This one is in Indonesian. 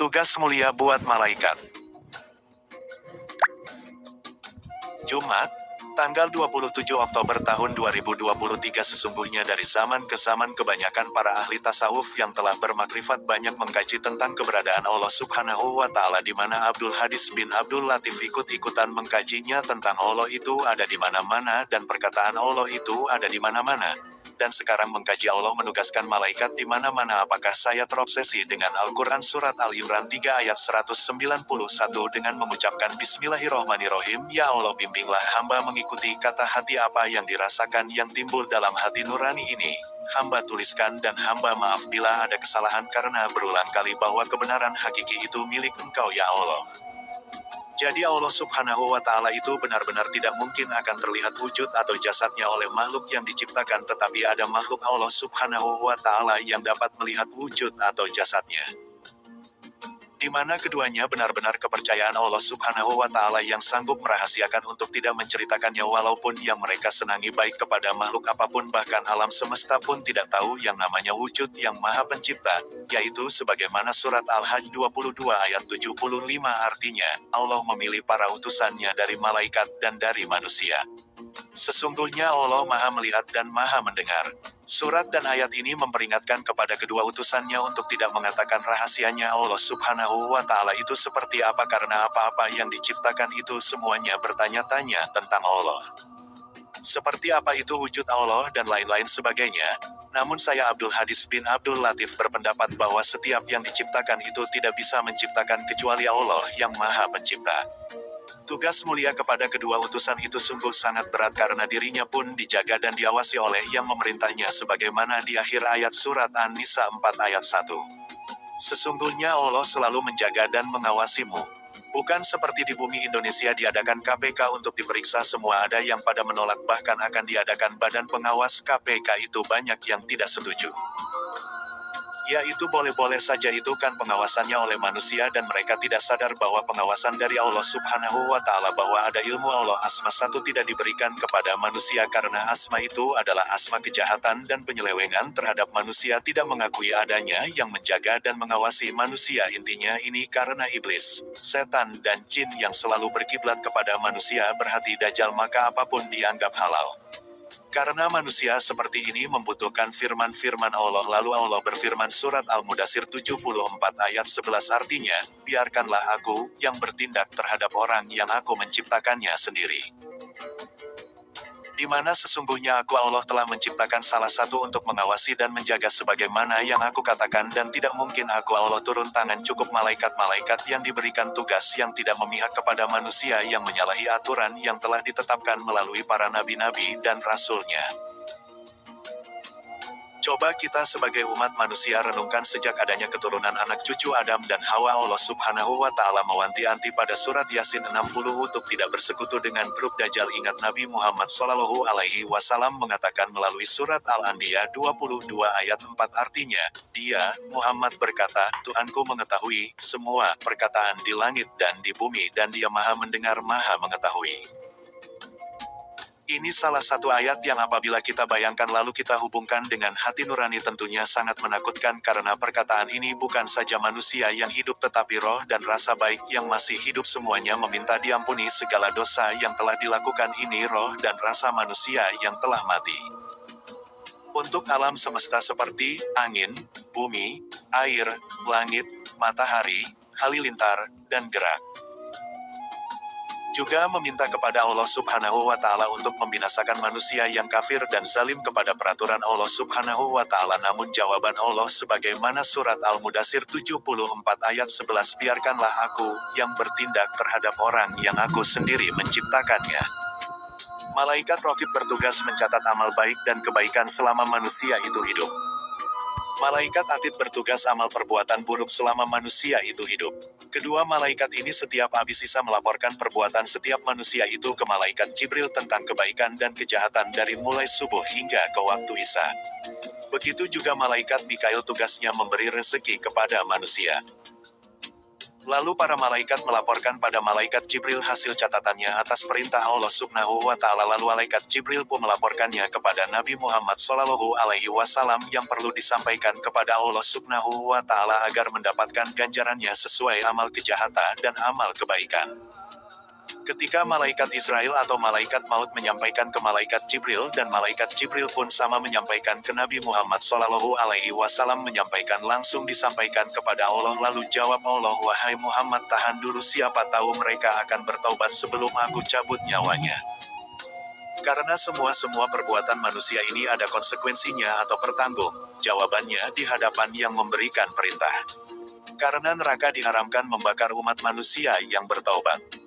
Tugas mulia buat malaikat. Jumat, tanggal 27 Oktober tahun 2023. Sesungguhnya dari zaman ke zaman kebanyakan para ahli tasawuf yang telah bermakrifat banyak mengkaji tentang keberadaan Allah Subhanahu wa Ta'ala, di mana Abdul Hadis bin Abdul Latif ikut-ikutan mengkajinya tentang Allah itu ada di mana-mana dan perkataan Allah itu ada di mana-mana. Dan sekarang mengkaji Allah menugaskan malaikat di mana-mana. Apakah saya terobsesi dengan Al-Quran surat Al-Imran 3 ayat 191 dengan mengucapkan Bismillahirrohmanirrohim. Ya Allah, bimbinglah hamba mengikuti kata hati apa yang dirasakan yang timbul dalam hati nurani ini. Hamba tuliskan dan hamba maaf bila ada kesalahan, karena berulang kali bahwa kebenaran hakiki itu milik Engkau ya Allah. Jadi Allah Subhanahu wa Ta'ala itu benar-benar tidak mungkin akan terlihat wujud atau jasadnya oleh makhluk yang diciptakan, tetapi ada makhluk Allah Subhanahu wa Ta'ala yang dapat melihat wujud atau jasadnya. Di mana keduanya benar-benar kepercayaan Allah Subhanahu wa Ta'ala yang sanggup merahasiakan untuk tidak menceritakannya, walaupun yang mereka senangi baik kepada makhluk apapun, bahkan alam semesta pun tidak tahu yang namanya wujud yang maha pencipta, yaitu sebagaimana surat Al-Hajj 22 ayat 75 artinya, Allah memilih para utusannya dari malaikat dan dari manusia. Sesungguhnya Allah maha melihat dan maha mendengar. Surat dan ayat ini memperingatkan kepada kedua utusannya untuk tidak mengatakan rahasianya Allah Subhanahu wa Ta'ala itu seperti apa, karena apa-apa yang diciptakan itu semuanya bertanya-tanya tentang Allah. Seperti apa itu wujud Allah dan lain-lain sebagainya. Namun saya Abdul Hadis bin Abdul Latif berpendapat bahwa setiap yang diciptakan itu tidak bisa menciptakan kecuali Allah yang maha pencipta. Tugas mulia kepada kedua utusan itu sungguh sangat berat, karena dirinya pun dijaga dan diawasi oleh yang memerintahnya, sebagaimana di akhir ayat surat An-Nisa 4 ayat 1. Sesungguhnya Allah selalu menjaga dan mengawasimu. Bukan seperti di bumi Indonesia diadakan KPK untuk diperiksa semua, ada yang pada menolak, bahkan akan diadakan badan pengawas KPK, itu banyak yang tidak setuju. Ya, itu boleh-boleh saja, itu kan pengawasannya oleh manusia dan mereka tidak sadar bahwa pengawasan dari Allah Subhanahu wa Ta'ala, bahwa ada ilmu Allah asma satu tidak diberikan kepada manusia, karena asma itu adalah asma kejahatan dan penyelewengan terhadap manusia, tidak mengakui adanya yang menjaga dan mengawasi manusia. Intinya ini karena iblis, setan dan jin yang selalu berkiblat kepada manusia berhati dajjal, maka apapun dianggap halal. Karena manusia seperti ini membutuhkan firman-firman Allah. Lalu Allah berfirman surat Al-Mudassir 74 ayat 11 artinya, biarkanlah aku yang bertindak terhadap orang yang aku menciptakannya sendiri. Di mana sesungguhnya aku Allah telah menciptakan salah satu untuk mengawasi dan menjaga sebagaimana yang aku katakan, dan tidak mungkin aku Allah turun tangan, cukup malaikat-malaikat yang diberikan tugas yang tidak memihak kepada manusia yang menyalahi aturan yang telah ditetapkan melalui para nabi-nabi dan rasulnya. Coba kita sebagai umat manusia renungkan, sejak adanya keturunan anak cucu Adam dan Hawa, Allah Subhanahu wa Ta'ala mewanti-wanti pada surat Yasin 60 untuk tidak bersekutu dengan grup Dajjal. Ingat Nabi Muhammad SAW mengatakan melalui surat Al-Anbiya 22 ayat 4 artinya, dia, Muhammad berkata, Tuhanku mengetahui semua perkataan di langit dan di bumi, dan dia maha mendengar maha mengetahui. Ini salah satu ayat yang apabila kita bayangkan lalu kita hubungkan dengan hati nurani tentunya sangat menakutkan, karena perkataan ini bukan saja manusia yang hidup, tetapi roh dan rasa baik yang masih hidup semuanya meminta diampuni segala dosa yang telah dilakukan. Ini roh dan rasa manusia yang telah mati. Untuk alam semesta seperti angin, bumi, air, langit, matahari, halilintar, dan gerak. Juga meminta kepada Allah Subhanahu wa Ta'ala untuk membinasakan manusia yang kafir dan zalim kepada peraturan Allah Subhanahu wa Ta'ala. Namun jawaban Allah sebagaimana surat Al-Mudassir 74 ayat 11, biarkanlah aku yang bertindak terhadap orang yang aku sendiri menciptakannya. Malaikat Raqib bertugas mencatat amal baik dan kebaikan selama manusia itu hidup. Malaikat Atid bertugas amal perbuatan buruk selama manusia itu hidup. Kedua malaikat ini setiap habis Isya melaporkan perbuatan setiap manusia itu ke malaikat Jibril tentang kebaikan dan kejahatan dari mulai subuh hingga ke waktu Isya. Begitu juga malaikat Mikail tugasnya memberi rezeki kepada manusia. Lalu para malaikat melaporkan pada malaikat Jibril hasil catatannya atas perintah Allah Subhanahu wa Ta'ala. Lalu malaikat Jibril pun melaporkannya kepada Nabi Muhammad Shallallahu Alaihi Wasallam yang perlu disampaikan kepada Allah Subhanahu wa Ta'ala agar mendapatkan ganjarannya sesuai amal kejahatan dan amal kebaikan. Ketika malaikat Israel atau malaikat maut menyampaikan ke malaikat Jibril dan malaikat Jibril pun sama menyampaikan ke Nabi Muhammad Shallallahu Alaihi Wasallam, menyampaikan langsung disampaikan kepada Allah. Lalu jawab Allah, wahai Muhammad, tahan dulu, siapa tahu mereka akan bertaubat sebelum aku cabut nyawanya. Karena semua perbuatan manusia ini ada konsekuensinya atau pertanggung jawabannya di hadapan yang memberikan perintah. Karena neraka diharamkan membakar umat manusia yang bertaubat.